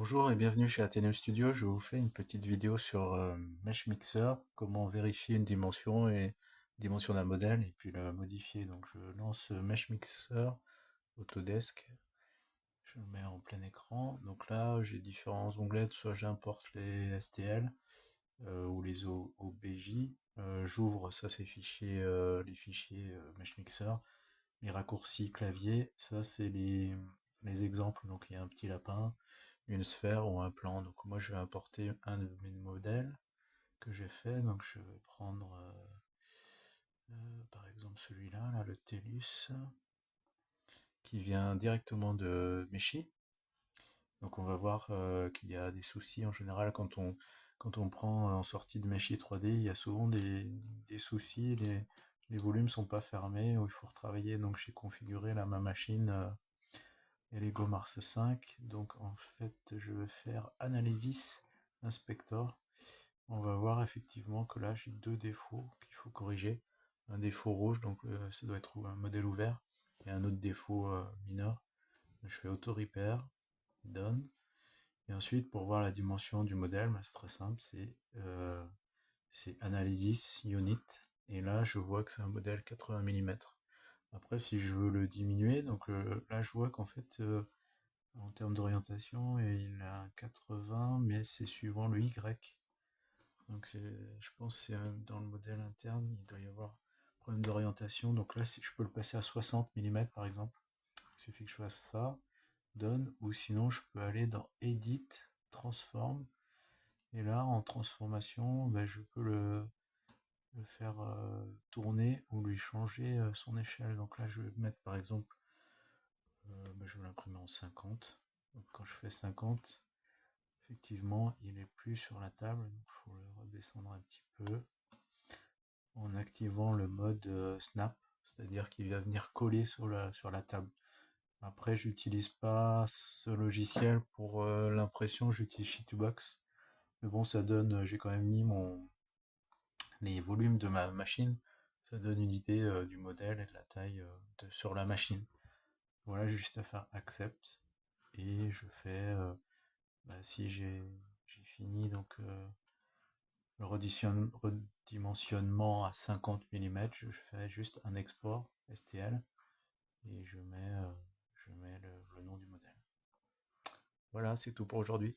Bonjour et bienvenue chez Atheneum Studio. Je vous fais une petite vidéo sur Mesh Mixer, comment vérifier une dimension et dimension d'un modèle et puis le modifier. Donc je lance Mesh Mixer Autodesk, je le mets en plein écran. Donc là j'ai différents onglets, soit j'importe les STL ou les OBJ. J'ouvre ça, ces fichiers, les fichiers Mesh Mixer. Les raccourcis clavier, ça c'est les exemples. Donc il y a un petit lapin, une sphère ou un plan. Donc moi je vais importer un de mes modèles que j'ai fait. Donc je vais prendre par exemple celui-là, là, le TELUS, qui vient directement de Meshi. Donc on va voir qu'il y a des soucis en général quand on prend en sortie de Meshi 3D, il y a souvent des soucis, les volumes sont pas fermés ou il faut retravailler. Donc j'ai configuré là ma machine et les Go Mars 5. Donc en fait je vais faire Analysis Inspector. On va voir effectivement que là j'ai deux défauts qu'il faut corriger. Un défaut rouge, donc ça doit être un modèle ouvert, et un autre défaut mineur. Je fais Auto Repair, Done. Et ensuite, pour voir la dimension du modèle, c'est très simple, c'est Analysis Unit. Et là, je vois que c'est un modèle 80 mm. Après, si je veux le diminuer, donc là, je vois qu'en fait, en termes d'orientation, il a 80, mais c'est suivant le Y. Donc je pense que c'est dans le modèle interne, il doit y avoir un problème d'orientation. Donc là, si je peux le passer à 60 mm par exemple, il suffit que je fasse ça, Done, ou sinon je peux aller dans Edit, Transform, et là en transformation, ben, je peux le faire tourner ou lui changer son échelle. Donc là, je vais mettre par exemple, ben, je vais l'imprimer en 50. Donc quand je fais 50, effectivement, il est plus sur la table, donc il faut le redescendre un petit peu en activant le mode snap, c'est-à-dire qu'il va venir coller sur la table. Après, j'utilise pas ce logiciel pour l'impression, j'utilise Shitubox. Mais bon, ça donne, j'ai quand même mis les volumes de ma machine, ça donne une idée du modèle et de la taille sur la machine. Voilà, juste à faire accept et je fais, si j'ai fini donc le redimensionnement à 50 mm, je fais juste un export STL et je mets le nom du modèle. Voilà, c'est tout pour aujourd'hui.